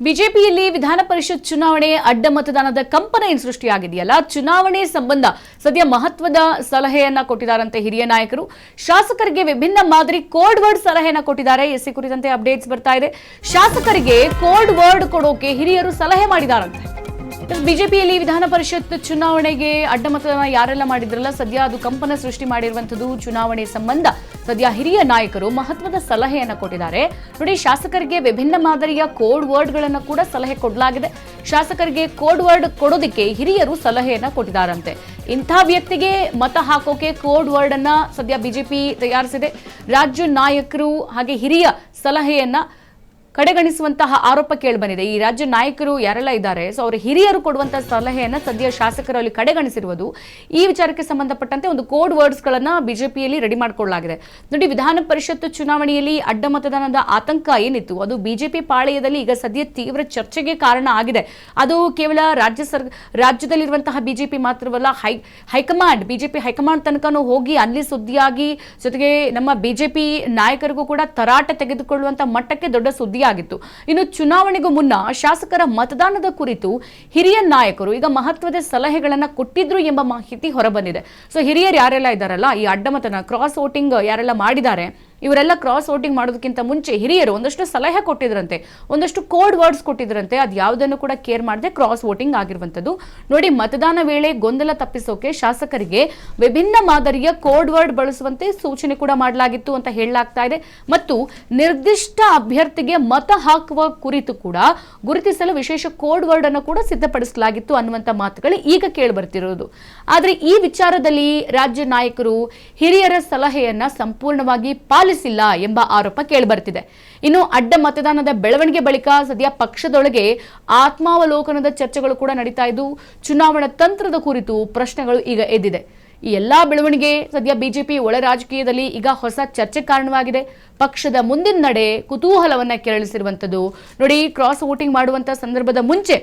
ಬಿಜೆಪಿಯಲ್ಲಿ ವಿಧಾನ ಪರಿಷತ್ ಚುನಾವಣೆ ಅಡ್ಡ ಮತದಾನದ ಕಂಪನ ಏನು ಸೃಷ್ಟಿಯಾಗಿದೆಯಲ್ಲ, ಚುನಾವಣೆ ಸಂಬಂಧ ಸದ್ಯ ಮಹತ್ವದ ಸಲಹೆಯನ್ನ ಕೊಟ್ಟಿದ್ದಾರಂತೆ ಹಿರಿಯ ನಾಯಕರು. ಶಾಸಕರಿಗೆ ವಿಭಿನ್ನ ಮಾದರಿ ಕೋಡ್ ವರ್ಡ್ ಸಲಹೆಯನ್ನ ಕೊಟ್ಟಿದ್ದಾರೆ. ಎಸ್ಸಿ ಕುರಿತಂತೆ ಅಪ್ಡೇಟ್ಸ್ ಬರ್ತಾ ಇದೆ. ಶಾಸಕರಿಗೆ ಕೋಡ್ ವರ್ಡ್ ಕೊಡೋಕೆ ಹಿರಿಯರು ಸಲಹೆ ಮಾಡಿದಾರಂತೆ. ಬಿಜೆಪಿಯಲ್ಲಿ ವಿಧಾನ ಪರಿಷತ್ ಚುನಾವಣೆಗೆ ಅಡ್ಡ ಮತದಾನ ಯಾರೆಲ್ಲ ಮಾಡಿದ್ರಲ್ಲ, ಸದ್ಯ ಅದು ಕಂಪನ ಸೃಷ್ಟಿ ಮಾಡಿರುವಂತದ್ದು. ಚುನಾವಣೆ ಸಂಬಂಧ ಸದ್ಯ ಹಿರಿಯ ನಾಯಕರು ಮಹತ್ವದ ಸಲಹೆಯನ್ನ ಕೊಟ್ಟಿದ್ದಾರೆ. ನೋಡಿ, ಶಾಸಕರಿಗೆ ವಿಭಿನ್ನ ಮಾದರಿಯ ಕೋಡ್ ವರ್ಡ್ ಗಳನ್ನ ಕೂಡ ಸಲಹೆ ಕೊಡಲಾಗಿದೆ. ಶಾಸಕರಿಗೆ ಕೋಡ್ ವರ್ಡ್ ಕೊಡೋದಕ್ಕೆ ಹಿರಿಯರು ಸಲಹೆಯನ್ನ ಕೊಟ್ಟಿದ್ದಾರಂತೆ. ಇಂಥ ವ್ಯಕ್ತಿಗೆ ಮತ ಹಾಕೋಕೆ ಕೋಡ್ ವರ್ಡ್ ಅನ್ನ ಸದ್ಯ ಬಿಜೆಪಿ ತಯಾರಿಸಿದೆ. ರಾಜ್ಯ ನಾಯಕರು ಹಾಗೆ ಹಿರಿಯ ಸಲಹೆಯನ್ನ ಕಡೆಗಣಿಸುವಂತಹ ಆರೋಪ ಕೇಳಿಬಂದಿದೆ. ಈ ರಾಜ್ಯ ನಾಯಕರು ಯಾರೆಲ್ಲ ಇದ್ದಾರೆ, ಸೊ ಅವರು ಹಿರಿಯರು ಕೊಡುವಂತಹ ಸಲಹೆಯನ್ನ ಸದ್ಯ ಶಾಸಕರು ಅಲ್ಲಿ ಕಡೆಗಣಿಸಿರುವುದು. ಈ ವಿಚಾರಕ್ಕೆ ಸಂಬಂಧಪಟ್ಟಂತೆ ಒಂದು ಕೋಡ್ ವರ್ಡ್ಸ್ ಗಳನ್ನ ಬಿಜೆಪಿಯಲ್ಲಿ ರೆಡಿ ಮಾಡಿಕೊಳ್ಳಲಾಗಿದೆ. ನೋಡಿ, ವಿಧಾನ ಪರಿಷತ್ ಚುನಾವಣೆಯಲ್ಲಿ ಅಡ್ಡ ಮತದಾನದ ಆತಂಕ ಏನಿತ್ತು, ಅದು ಬಿಜೆಪಿ ಪಾಳೆಯದಲ್ಲಿ ಈಗ ಸದ್ಯ ತೀವ್ರ ಚರ್ಚೆಗೆ ಕಾರಣ ಆಗಿದೆ. ಅದು ಕೇವಲ ರಾಜ್ಯದಲ್ಲಿರುವಂತಹ ಬಿಜೆಪಿ ಮಾತ್ರವಲ್ಲ, ಹೈಕಮಾಂಡ್ ಬಿಜೆಪಿ ಹೈಕಮಾಂಡ್ ತನಕನೂ ಹೋಗಿ ಅಲ್ಲಿ ಸುದ್ದಿಯಾಗಿ, ಜೊತೆಗೆ ನಮ್ಮ ಬಿಜೆಪಿ ನಾಯಕರಿಗೂ ಕೂಡ ತರಾಟೆ ತೆಗೆದುಕೊಳ್ಳುವಂತಹ ಮಟ್ಟಕ್ಕೆ ದೊಡ್ಡ ಸುದ್ದಿ ಆಗಿತ್ತು. ಇನ್ನು ಚುನಾವಣೆಗೂ ಮುನ್ನ ಶಾಸಕರ ಮತದಾನದ ಕುರಿತು ಹಿರಿಯ ನಾಯಕರು ಈಗ ಮಹತ್ವದ ಸಲಹೆಗಳನ್ನ ಕೊಟ್ಟಿದ್ರು ಎಂಬ ಮಾಹಿತಿ ಹೊರಬಂದಿದೆ. ಸೊ ಹಿರಿಯರು ಯಾರೆಲ್ಲ ಇದ್ದಾರಲ್ಲ, ಈ ಅಡ್ಡ ಮತದಾನ ಕ್ರಾಸ್ ವೋಟಿಂಗ್ ಯಾರೆಲ್ಲ ಮಾಡಿದ್ದಾರೆ, ಇವರೆಲ್ಲ ಕ್ರಾಸ್ ವೋಟಿಂಗ್ ಮಾಡೋದಕ್ಕಿಂತ ಮುಂಚೆ ಹಿರಿಯರು ಒಂದಷ್ಟು ಸಲಹೆ ಕೊಟ್ಟಿದ್ರಂತೆ, ಒಂದಷ್ಟು ಕೋಡ್ ವರ್ಡ್ಸ್ ಕೊಟ್ಟಿದ್ರಂತೆ. ಅದು ಯಾವುದನ್ನು ಕೂಡ ಕೇರ್ ಮಾಡದೆ ಕ್ರಾಸ್ ವೋಟಿಂಗ್ ಆಗಿರುವಂತದ್ದು. ನೋಡಿ, ಮತದಾನ ವೇಳೆ ಗೊಂದಲ ತಪ್ಪಿಸೋಕೆ ಶಾಸಕರಿಗೆ ವಿಭಿನ್ನ ಮಾದರಿಯ ಕೋಡ್ ವರ್ಡ್ ಬಳಸುವಂತೆ ಸೂಚನೆ ಕೂಡ ಮಾಡಲಾಗಿತ್ತು ಅಂತ ಹೇಳಲಾಗ್ತಾ ಇದೆ. ಮತ್ತು ನಿರ್ದಿಷ್ಟ ಅಭ್ಯರ್ಥಿಗೆ ಮತ ಹಾಕುವ ಕುರಿತು ಕೂಡ ಗುರುತಿಸಲು ವಿಶೇಷ ಕೋಡ್ ವರ್ಡ್ ಅನ್ನು ಕೂಡ ಸಿದ್ಧಪಡಿಸಲಾಗಿತ್ತು ಅನ್ನುವಂಥ ಮಾತುಗಳು ಈಗ ಕೇಳಿ ಬರ್ತಿರೋದು. ಆದರೆ ಈ ವಿಚಾರದಲ್ಲಿ ರಾಜ್ಯ ನಾಯಕರು ಹಿರಿಯರ ಸಲಹೆಯನ್ನ ಸಂಪೂರ್ಣವಾಗಿ ಪಾಲಿಸಿಲ್ಲ ಎಂಬ ಆರೋಪ ಕೇಳಿಬರ್ತಿದೆ. ಇನ್ನು ಅಡ್ಡ ಮತದಾನದ ಬೆಳವಣಿಗೆ ಬಳಿಕ ಸದ್ಯ ಪಕ್ಷದೊಳಗೆ ಆತ್ಮಾವಲೋಕನದ ಚರ್ಚೆಗಳು ಕೂಡ ನಡೀತಾ ಇದ್ದು, ಚುನಾವಣಾ ತಂತ್ರದ ಕುರಿತು ಪ್ರಶ್ನೆಗಳು ಈಗ ಎದ್ದಿದೆ. ಈ ಎಲ್ಲಾ ಬೆಳವಣಿಗೆ ಸದ್ಯ ಬಿಜೆಪಿ ಒಳ ರಾಜಕೀಯದಲ್ಲಿ ಈಗ ಹೊಸ ಚರ್ಚೆ ಕಾರಣವಾಗಿದೆ. ಪಕ್ಷದ ಮುಂದಿನ ನಡೆ ಕುತೂಹಲವನ್ನ ಕೆರಳಿಸಿರುವಂತದ್ದು. ನೋಡಿ, ಕ್ರಾಸ್ ವೋಟಿಂಗ್ ಮಾಡುವಂತ ಸಂದರ್ಭದ ಮುಂಚೆ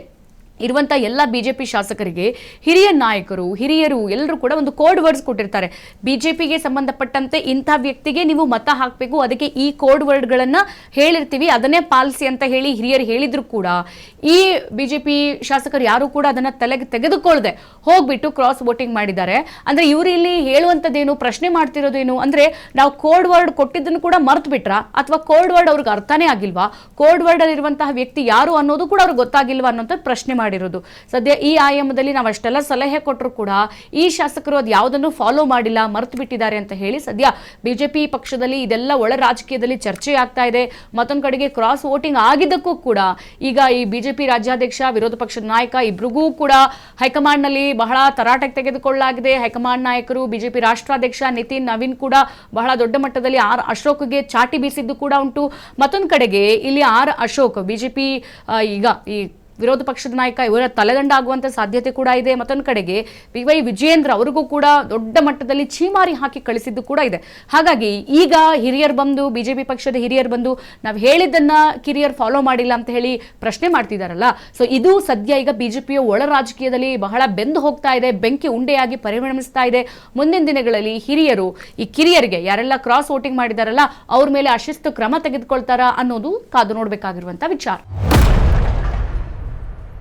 ಇರುವಂತ ಎಲ್ಲ ಬಿಜೆಪಿ ಶಾಸಕರಿಗೆ ಹಿರಿಯ ನಾಯಕರು, ಹಿರಿಯರು ಎಲ್ಲರೂ ಕೂಡ ಒಂದು ಕೋಡ್ ವರ್ಡ್ಸ್ ಕೊಟ್ಟಿರ್ತಾರೆ. ಬಿಜೆಪಿಗೆ ಸಂಬಂಧಪಟ್ಟಂತೆ ಇಂಥ ವ್ಯಕ್ತಿಗೆ ನೀವು ಮತ ಹಾಕಬೇಕು, ಅದಕ್ಕೆ ಈ ಕೋಡ್ ವರ್ಡ್ಗಳನ್ನ ಹೇಳಿರ್ತೀವಿ, ಅದನ್ನೇ ಪಾಲಿಸಿ ಅಂತ ಹೇಳಿ ಹಿರಿಯರು ಹೇಳಿದ್ರು ಕೂಡ ಈ ಬಿಜೆಪಿ ಶಾಸಕರು ಯಾರು ಕೂಡ ಅದನ್ನ ತಲೆಗೆ ತೆಗೆದುಕೊಳ್ಳದೆ ಹೋಗ್ಬಿಟ್ಟು ಕ್ರಾಸ್ ವೋಟಿಂಗ್ ಮಾಡಿದ್ದಾರೆ. ಅಂದ್ರೆ ಇವರು ಇಲ್ಲಿ ಹೇಳುವಂತದ್ದೇನು, ಪ್ರಶ್ನೆ ಮಾಡ್ತಿರೋದೇನು ಅಂದ್ರೆ, ನಾವು ಕೋಡ್ ವರ್ಡ್ ಕೊಟ್ಟಿದ್ದನ್ನು ಕೂಡ ಮರ್ತು ಬಿಟ್ರ, ಅಥವಾ ಕೋಡ್ ವರ್ಡ್ ಅವ್ರಿಗೆ ಅರ್ಥನೇ ಆಗಿಲ್ವಾ, ಕೋಡ್ ವರ್ಡ್ ಅಲ್ಲಿರುವಂತಹ ವ್ಯಕ್ತಿ ಯಾರು ಅನ್ನೋದು ಕೂಡ ಅವ್ರಿಗೆ ಗೊತ್ತಾಗಿಲ್ವಾ ಅನ್ನೋಂಥ ಪ್ರಶ್ನೆ ಮಾಡಿರೋದು. ಸದ್ಯ ಈ ಆಯಾಮದಲ್ಲಿ ನಾವು ಅಷ್ಟೆಲ್ಲ ಸಲಹೆ ಕೊಟ್ಟರು ಕೂಡ ಈ ಶಾಸಕರು ಅದು ಯಾವುದನ್ನು ಫಾಲೋ ಮಾಡಿಲ್ಲ, ಮರೆತು ಬಿಟ್ಟಿದ್ದಾರೆ ಅಂತ ಹೇಳಿ ಸದ್ಯ ಬಿಜೆಪಿ ಪಕ್ಷದಲ್ಲಿ ಇದೆಲ್ಲ ಒಳ ರಾಜಕೀಯದಲ್ಲಿ ಚರ್ಚೆ ಆಗ್ತಾ ಇದೆ. ಮತ್ತೊಂದು ಕಡೆಗೆ ಕ್ರಾಸ್ ವೋಟಿಂಗ್ ಆಗಿದ್ದಕ್ಕೂ ಕೂಡ ಈಗ ಈ ಬಿಜೆಪಿ ರಾಜ್ಯಾಧ್ಯಕ್ಷ, ವಿರೋಧ ಪಕ್ಷದ ನಾಯಕ ಇಬ್ರಿಗೂ ಕೂಡ ಹೈಕಮಾಂಡ್ ನಲ್ಲಿ ಬಹಳ ತರಾಟೆಗೆ ತೆಗೆದುಕೊಳ್ಳಲಾಗಿದೆ. ಹೈಕಮಾಂಡ್ ನಾಯಕರು, ಬಿಜೆಪಿ ರಾಷ್ಟ್ರಾಧ್ಯಕ್ಷ ನಿತಿನ್ ನವೀನ್ ಕೂಡ ಬಹಳ ದೊಡ್ಡ ಮಟ್ಟದಲ್ಲಿ ಆರ್ ಅಶೋಕ್ಗೆ ಚಾಟಿ ಬೀಸಿದ್ದು ಕೂಡ ಉಂಟು. ಮತ್ತೊಂದು ಕಡೆಗೆ ಇಲ್ಲಿ ಆರ್ ಅಶೋಕ್ ಬಿಜೆಪಿ ಈಗ ಈ ವಿರೋಧ ಪಕ್ಷದ ನಾಯಕ ಇವರ ತಲೆದಂಡ ಆಗುವಂತ ಸಾಧ್ಯತೆ ಕೂಡ ಇದೆ. ಮತ್ತೊಂದು ಕಡೆಗೆ ವೈ ವಿಜಯೇಂದ್ರ ಅವರಿಗೂ ಕೂಡ ದೊಡ್ಡ ಮಟ್ಟದಲ್ಲಿ ಛೀಮಾರಿ ಹಾಕಿ ಕಳಿಸಿದ್ದು ಕೂಡ ಇದೆ. ಹಾಗಾಗಿ ಈಗ ಹಿರಿಯರು ಬಂದು, ಬಿಜೆಪಿ ಪಕ್ಷದ ಹಿರಿಯರು ಬಂದು ನಾವು ಹೇಳಿದ್ದನ್ನ ಕಿರಿಯರು ಫಾಲೋ ಮಾಡಿಲ್ಲ ಅಂತ ಹೇಳಿ ಪ್ರಶ್ನೆ ಮಾಡ್ತಿದಾರಲ್ಲ, ಸೊ ಇದು ಸದ್ಯ ಈಗ ಬಿಜೆಪಿಯ ಒಳ ರಾಜಕೀಯದಲ್ಲಿ ಬಹಳ ಬೆಂದು ಹೋಗ್ತಾ ಇದೆ, ಬೆಂಕಿ ಉಂಡೆಯಾಗಿ ಪರಿಣಮಿಸ್ತಾ ಇದೆ. ಮುಂದಿನ ದಿನಗಳಲ್ಲಿ ಹಿರಿಯರು ಈ ಕಿರಿಯರಿಗೆ ಯಾರೆಲ್ಲ ಕ್ರಾಸ್ ವೋಟಿಂಗ್ ಮಾಡಿದಾರಲ್ಲ ಅವ್ರ ಮೇಲೆ ಅಶಿಸ್ತು ಕ್ರಮ ತೆಗೆದುಕೊಳ್ತಾರಾ ಅನ್ನೋದು ಕಾದು ನೋಡ್ಬೇಕಾಗಿರುವಂತ ವಿಚಾರ.